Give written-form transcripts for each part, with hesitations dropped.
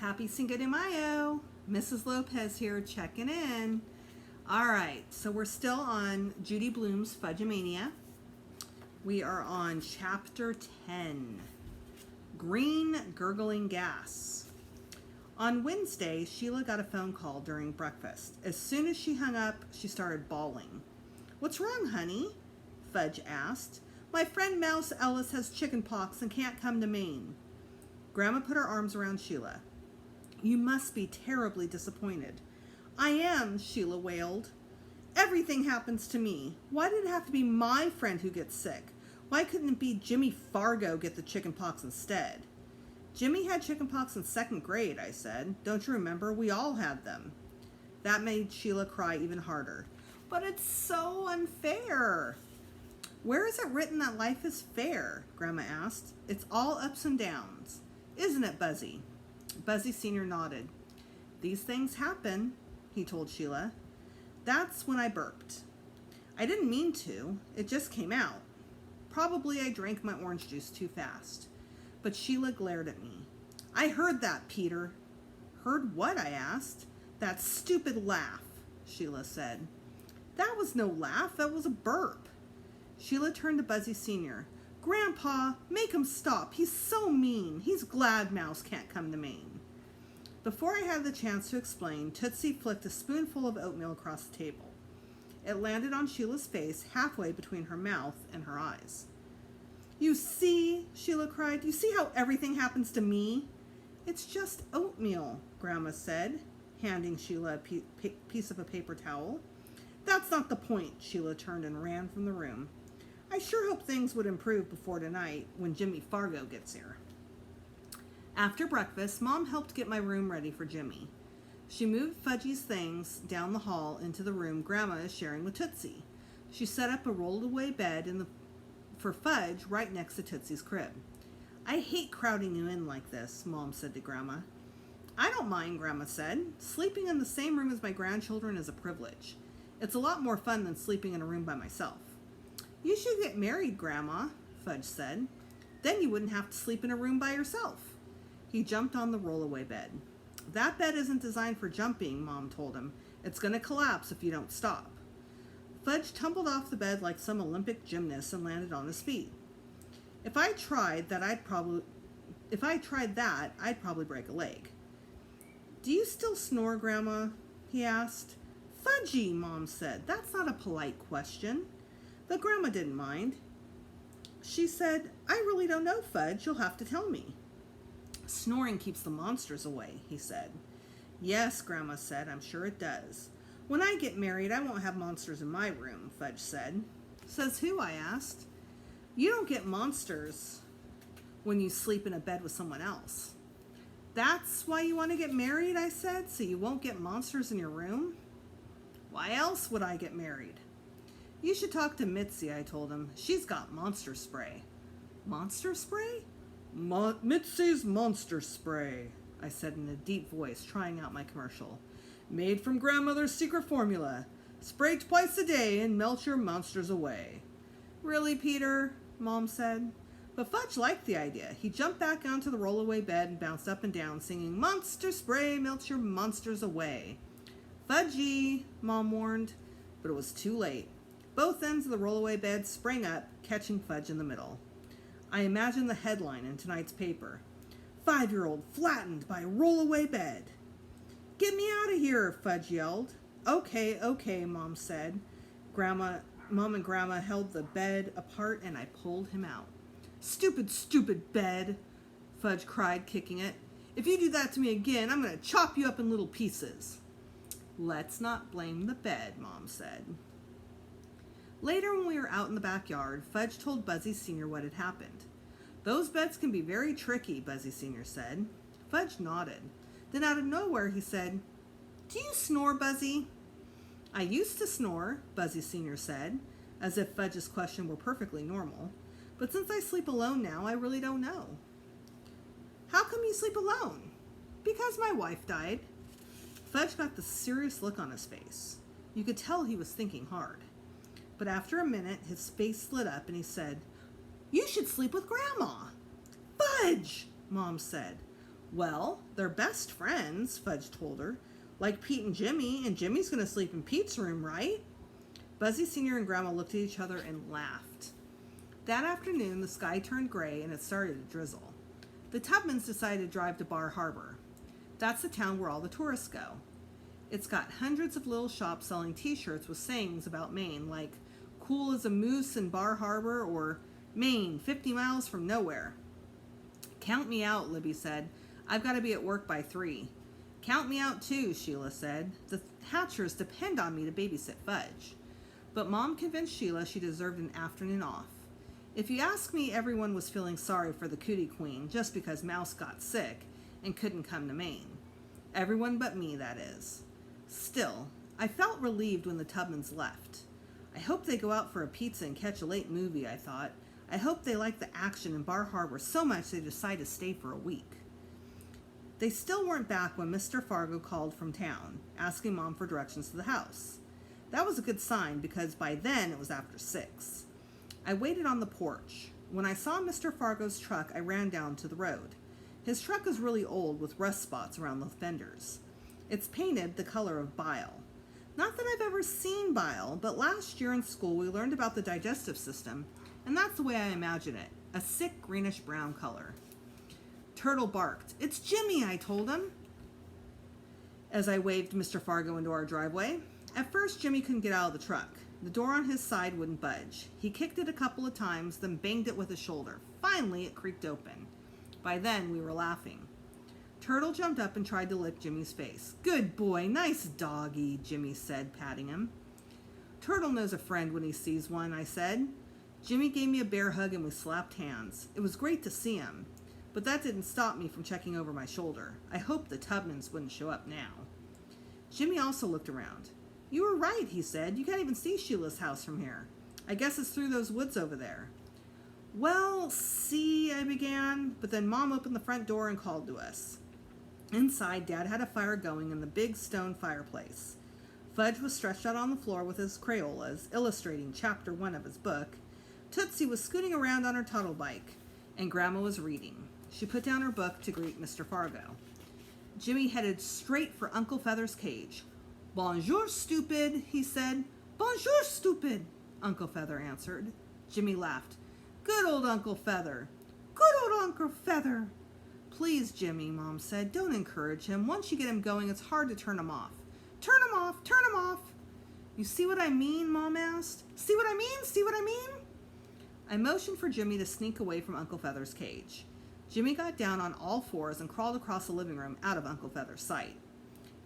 Happy Cinco de Mayo. Mrs. Lopez here checking in. All right, so we're still on Judy Blume's Fudge-O-Mania. We are on chapter 10, Green Gurgling Gas. On Wednesday, Sheila got a phone call during breakfast. As soon as she hung up, she started bawling. "What's wrong, honey?" Fudge asked. "My friend Mouse Ellis has chicken pox and can't come to Maine." Grandma put her arms around Sheila. "You must be terribly disappointed." "I am," Sheila wailed. "Everything happens to me. Why did it have to be my friend who gets sick? Why couldn't it be Jimmy Fargo get the chicken pox instead?" "Jimmy had chicken pox in 2nd grade, I said. Don't you remember? We all had them." That made Sheila cry even harder. "But it's so unfair." "Where is it written that life is fair?" Grandma asked. "It's all ups and downs. Isn't it, Buzzy?" Buzzy Sr. nodded. "These things happen," he told Sheila. "That's when I burped. I didn't mean to. It just came out. Probably I drank my orange juice too fast." But Sheila glared at me. "I heard that, Peter." "Heard what?" I asked. "That stupid laugh," Sheila said. "That was no laugh. That was a burp." Sheila turned to Buzzy Sr. "Grandpa, make him stop. He's so mean. He's glad Mouse can't come to Maine." Before I had the chance to explain, Tootsie flicked a spoonful of oatmeal across the table. It landed on Sheila's face halfway between her mouth and her eyes. "You see," Sheila cried, "you see how everything happens to me?" "It's just oatmeal," Grandma said, handing Sheila a piece of a paper towel. "That's not the point." Sheila turned and ran from the room. "I sure hope things would improve before tonight when Jimmy Fargo gets here." After breakfast, Mom helped get my room ready for Jimmy. She moved Fudgy's things down the hall into the room Grandma is sharing with Tootsie. She set up a rolled-away bed for Fudge right next to Tootsie's crib. "I hate crowding you in like this," Mom said to Grandma. "I don't mind," Grandma said. "Sleeping in the same room as my grandchildren is a privilege. It's a lot more fun than sleeping in a room by myself." "You should get married, Grandma," Fudge said. "Then you wouldn't have to sleep in a room by yourself." He jumped on the rollaway bed. "That bed isn't designed for jumping," Mom told him. "It's going to collapse if you don't stop." Fudge tumbled off the bed like some Olympic gymnast and landed on his feet. If I tried that, I'd probably break a leg." "Do you still snore, Grandma?" he asked. "Fudgy," Mom said. "That's not a polite question." But Grandma didn't mind. She said, "I really don't know, Fudge. You'll have to tell me." "Snoring keeps the monsters away," he said. "Yes," Grandma said, "I'm sure it does. When I get married, I won't have monsters in my room," Fudge said. "Says who?" I asked. "You don't get monsters when you sleep in a bed with someone else." "That's why you want to get married," I said, "so you won't get monsters in your room?" "Why else would I get married?" "You should talk to Mitzi," I told him. "She's got monster spray." "Monster spray?" "Mitzi's monster spray," I said in a deep voice, trying out my commercial. "Made from grandmother's secret formula. Spray twice a day and melt your monsters away." "Really, Peter?" Mom said. But Fudge liked the idea. He jumped back onto the rollaway bed and bounced up and down, singing, "Monster spray melts your monsters away." "Fudgy," Mom warned, but it was too late. Both ends of the rollaway bed sprang up, catching Fudge in the middle. I imagined the headline in tonight's paper: "5-year-old flattened by rollaway bed." "Get me out of here," Fudge yelled. Okay, Mom said. Mom and Grandma held the bed apart and I pulled him out. Stupid bed," Fudge cried, kicking it. "If you do that to me again, I'm going to chop you up in little pieces." "Let's not blame the bed," Mom said. Later, when we were out in the backyard, Fudge told Buzzy Sr. what had happened. "Those beds can be very tricky," Buzzy Sr. said. Fudge nodded. Then out of nowhere he said, "Do you snore, Buzzy?" "I used to snore," Buzzy Sr. said, as if Fudge's question were perfectly normal. "But since I sleep alone now, I really don't know." "How come you sleep alone?" "Because my wife died." Fudge got the serious look on his face. You could tell he was thinking hard. But after a minute, his face lit up and he said, "You should sleep with Grandma." "Fudge!" Mom said. Well, they're best friends, Fudge told her. Like Pete and Jimmy's going to sleep in Pete's room, right? Buzzy Sr. and Grandma looked at each other and laughed. That afternoon, the sky turned gray and it started to drizzle. The Tubmans decided to drive to Bar Harbor. That's the town where all the tourists go. It's got hundreds of little shops selling t-shirts with sayings about Maine, like cool as a moose in Bar Harbor or Maine, 50 miles from nowhere. Count me out, Libby said. I've got to be at work by 3. Count me out too, Sheila said. The Hatchers depend on me to babysit Fudge. But Mom convinced Sheila she deserved an afternoon off. If you ask me, everyone was feeling sorry for the Cootie Queen just because Mouse got sick and couldn't come to Maine. Everyone but me, that is. Still, I felt relieved when the Tubmans left. I hope they go out for a pizza and catch a late movie, I thought. I hope they like the action in Bar Harbor so much they decide to stay for a week. They still weren't back when Mr. Fargo called from town, asking Mom for directions to the house. That was a good sign because by then it was after 6. I waited on the porch. When I saw Mr. Fargo's truck, I ran down to the road. His truck is really old with rust spots around the fenders. It's painted the color of bile. Not that I've ever seen bile, but last year in school we learned about the digestive system, and that's the way I imagine it, a sick greenish-brown color. Turtle barked. "It's Jimmy," I told him, as I waved Mr. Fargo into our driveway. At first, Jimmy couldn't get out of the truck. The door on his side wouldn't budge. He kicked it a couple of times, then banged it with his shoulder. Finally, it creaked open. By then, we were laughing. Turtle jumped up and tried to lick Jimmy's face. "Good boy, nice doggy," Jimmy said, patting him. "Turtle knows a friend when he sees one," I said. Jimmy gave me a bear hug and we slapped hands. It was great to see him, but that didn't stop me from checking over my shoulder. I hoped the Tubmans wouldn't show up now. Jimmy also looked around. "You were right," he said. "You can't even see Sheila's house from here. I guess it's through those woods over there." "Well, see," I began, but then Mom opened the front door and called to us. Inside, Dad had a fire going in the big stone fireplace. Fudge was stretched out on the floor with his Crayolas, illustrating chapter 1 of his book. Tootsie was scooting around on her tuttle bike, and Grandma was reading. She put down her book to greet Mr. Fargo. Jimmy headed straight for Uncle Feather's cage. "Bonjour, stupid," he said. "Bonjour, stupid," Uncle Feather answered. Jimmy laughed. "Good old Uncle Feather. Good old Uncle Feather." "Please, Jimmy," Mom said, "don't encourage him. Once you get him going, it's hard to turn him off." "Turn him off! Turn him off!" "You see what I mean?" Mom asked. "See what I mean? See what I mean?" I motioned for Jimmy to sneak away from Uncle Feather's cage. Jimmy got down on all fours and crawled across the living room out of Uncle Feather's sight.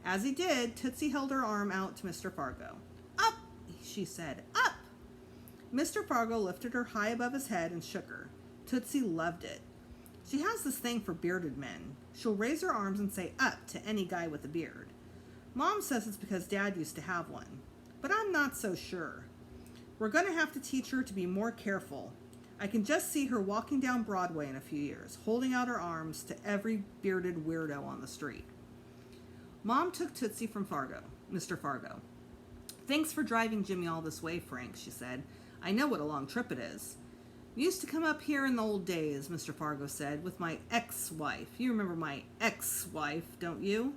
As he did, Tootsie held her arm out to Mr. Fargo. "Up," she said, "up." Mr. Fargo lifted her high above his head and shook her. Tootsie loved it. She has this thing for bearded men. She'll raise her arms and say "up" to any guy with a beard. Mom says it's because Dad used to have one, but I'm not so sure. We're going to have to teach her to be more careful. I can just see her walking down Broadway in a few years, holding out her arms to every bearded weirdo on the street. Mom took Tootsie from Mr. Fargo. "Thanks for driving Jimmy all this way, Frank," she said. "I know what a long trip it is." "We used to come up here in the old days," Mr. Fargo said, "with my ex-wife. You remember my ex-wife, don't you?"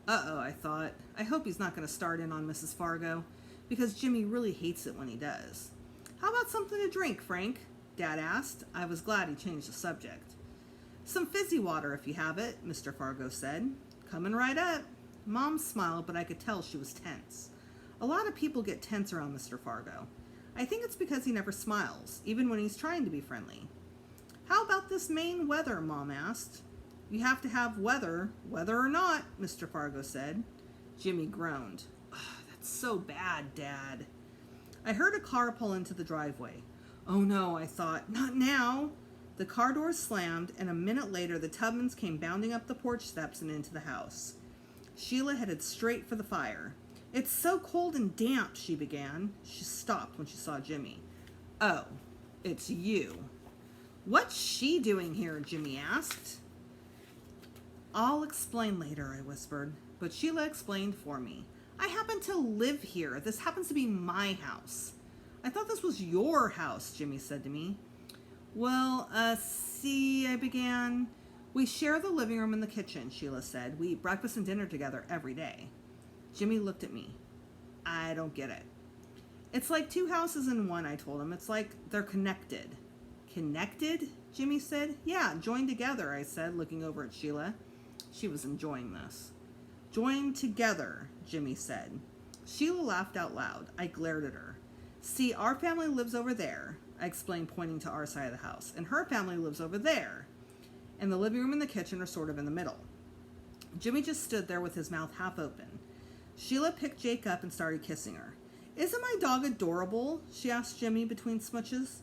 Uh-oh, I thought. I hope he's not going to start in on Mrs. Fargo, because Jimmy really hates it when he does. "How about something to drink, Frank?" Dad asked. I was glad he changed the subject. "Some fizzy water, if you have it," Mr. Fargo said. "Coming right up." Mom smiled, but I could tell she was tense. A lot of people get tense around Mr. Fargo. I think it's because he never smiles, even when he's trying to be friendly. "How about this Maine weather?" Mom asked. "You have to have weather or not," Mr. Fargo said. Jimmy groaned. "That's so bad, Dad." I heard a car pull into the driveway. Oh no, I thought, not now. The car doors slammed, and a minute later the Tubmans came bounding up the porch steps and into the house. Sheila headed straight for the fire. "It's so cold and damp," she began. She stopped when she saw Jimmy. "Oh, it's you." "What's she doing here?" Jimmy asked. "I'll explain later," I whispered, but Sheila explained for me. "I happen to live here. This happens to be my house." "I thought this was your house," Jimmy said to me. "Well, see," I began. We share the living room and the kitchen, Sheila said. We eat breakfast and dinner together every day. Jimmy looked at me. I don't get it. It's like two houses in one, I told him. It's like they're connected. Connected? Jimmy said. Yeah, joined together, I said, looking over at Sheila. She was enjoying this. Joined together, Jimmy said. Sheila laughed out loud. I glared at her. See, our family lives over there, I explained, pointing to our side of the house, and her family lives over there. And the living room and the kitchen are sort of in the middle. Jimmy just stood there with his mouth half open. Sheila picked Jake up and started kissing her. Isn't my dog adorable? She asked Jimmy between smooches.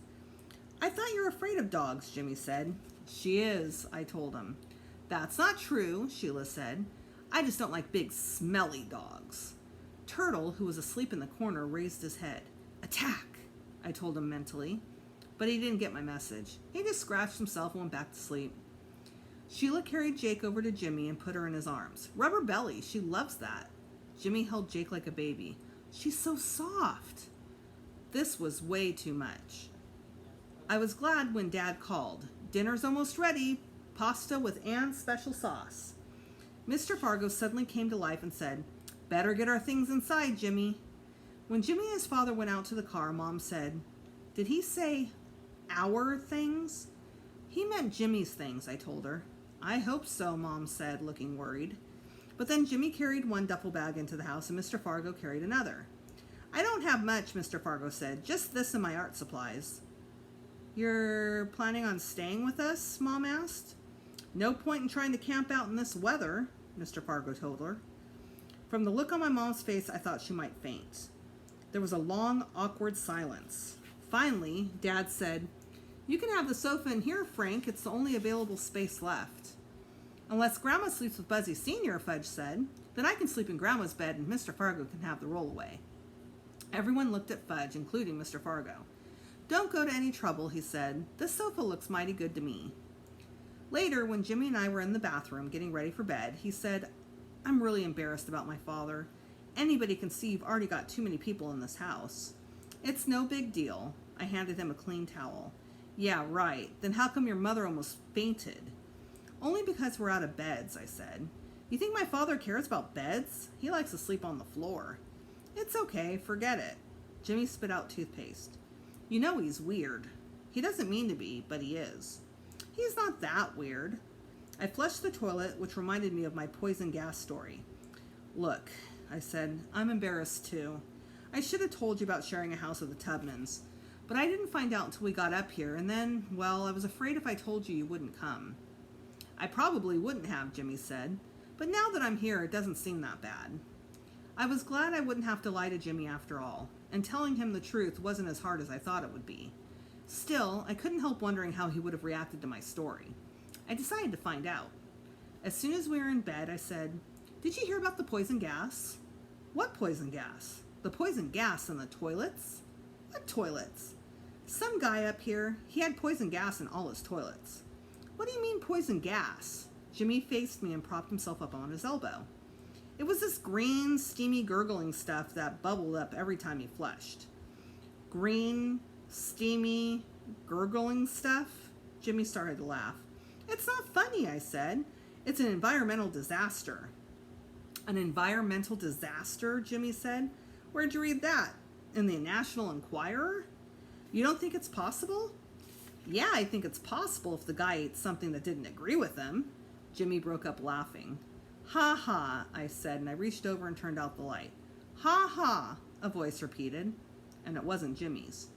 I thought you were afraid of dogs, Jimmy said. She is, I told him. That's not true, Sheila said. I just don't like big, smelly dogs. Turtle, who was asleep in the corner, raised his head. Attack, I told him mentally. But he didn't get my message. He just scratched himself and went back to sleep. Sheila carried Jake over to Jimmy and put her in his arms. Rub her belly, she loves that. Jimmy held Jake like a baby. She's so soft. This was way too much. I was glad when Dad called. Dinner's almost ready. Pasta with Anne's special sauce. Mr. Fargo suddenly came to life and said, Better get our things inside, Jimmy. When Jimmy and his father went out to the car, Mom said, Did he say our things? He meant Jimmy's things, I told her. I hope so, Mom said, looking worried. But then Jimmy carried one duffel bag into the house and Mr. Fargo carried another. I don't have much, Mr. Fargo said, just this and my art supplies. You're planning on staying with us? Mom asked. No point in trying to camp out in this weather, Mr. Fargo told her. From the look on my mom's face, I thought she might faint. There was a long, awkward silence. Finally, Dad said, You can have the sofa in here, Frank. It's the only available space left. Unless Grandma sleeps with Buzzy Sr., Fudge said, then I can sleep in Grandma's bed and Mr. Fargo can have the rollaway. Everyone looked at Fudge, including Mr. Fargo. Don't go to any trouble, he said. This sofa looks mighty good to me. Later, when Jimmy and I were in the bathroom getting ready for bed, he said, I'm really embarrassed about my father. Anybody can see you've already got too many people in this house. It's no big deal. I handed him a clean towel. Yeah, right. Then how come your mother almost fainted? Only because we're out of beds, I said. You think my father cares about beds? He likes to sleep on the floor. It's okay, forget it. Jimmy spit out toothpaste. You know he's weird. He doesn't mean to be, but he is. He's not that weird. I flushed the toilet, which reminded me of my poison gas story. Look, I said, I'm embarrassed too. I should have told you about sharing a house with the Tubmans, but I didn't find out until we got up here, and then, well, I was afraid if I told you, you wouldn't come. I probably wouldn't have, Jimmy said, but now that I'm here, it doesn't seem that bad. I was glad I wouldn't have to lie to Jimmy after all, and telling him the truth wasn't as hard as I thought it would be. Still, I couldn't help wondering how he would have reacted to my story. I decided to find out. As soon as we were in bed, I said, Did you hear about the poison gas? What poison gas? The poison gas in the toilets? What toilets? Some guy up here, he had poison gas in all his toilets. What do you mean poison gas? Jimmy faced me and propped himself up on his elbow. It was this green, steamy, gurgling stuff that bubbled up every time he flushed. Green, steamy, gurgling stuff? Jimmy started to laugh. It's not funny, I said. It's an environmental disaster. An environmental disaster, Jimmy said. Where'd you read that? In the National Enquirer? You don't think it's possible? Yeah, I think it's possible if the guy ate something that didn't agree with him. Jimmy broke up laughing. Ha ha, I said, and I reached over and turned out the light. Ha ha, a voice repeated, and it wasn't Jimmy's.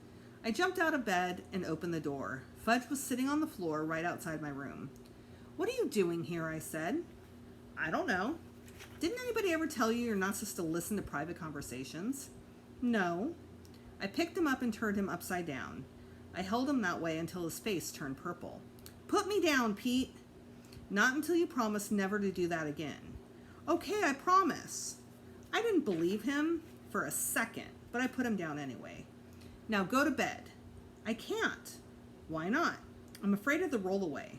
I jumped out of bed and opened the door. Fudge was sitting on the floor right outside my room. What are you doing here? I said. I don't know. Didn't anybody ever tell you you're not supposed to listen to private conversations? No. I picked him up and turned him upside down. I held him that way until his face turned purple. Put me down, Pete. Not until you promise never to do that again. Okay, I promise. I didn't believe him for a second, but I put him down anyway. Now go to bed. I can't. Why not? I'm afraid of the rollaway.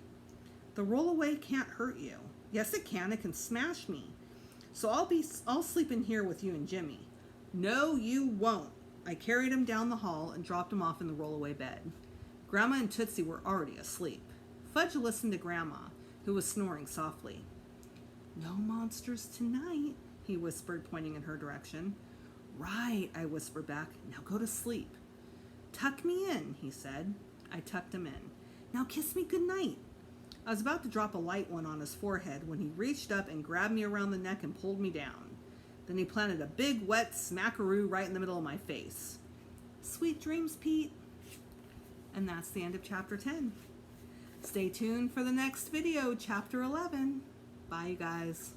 The rollaway can't hurt you. Yes, it can. It can smash me. So I'll sleep in here with you and Jimmy. No, you won't. I carried him down the hall and dropped him off in the rollaway bed. Grandma and Tootsie were already asleep. Fudge listened to Grandma, who was snoring softly. "No monsters tonight," he whispered, pointing in her direction. "Right," I whispered back. "Now go to sleep." "Tuck me in," he said. I tucked him in. "Now kiss me goodnight." I was about to drop a light one on his forehead when he reached up and grabbed me around the neck and pulled me down. Then he planted a big, wet smackaroo right in the middle of my face. "Sweet dreams, Pete." And that's the end of chapter 10. Stay tuned for the next video, chapter 11. Bye, you guys.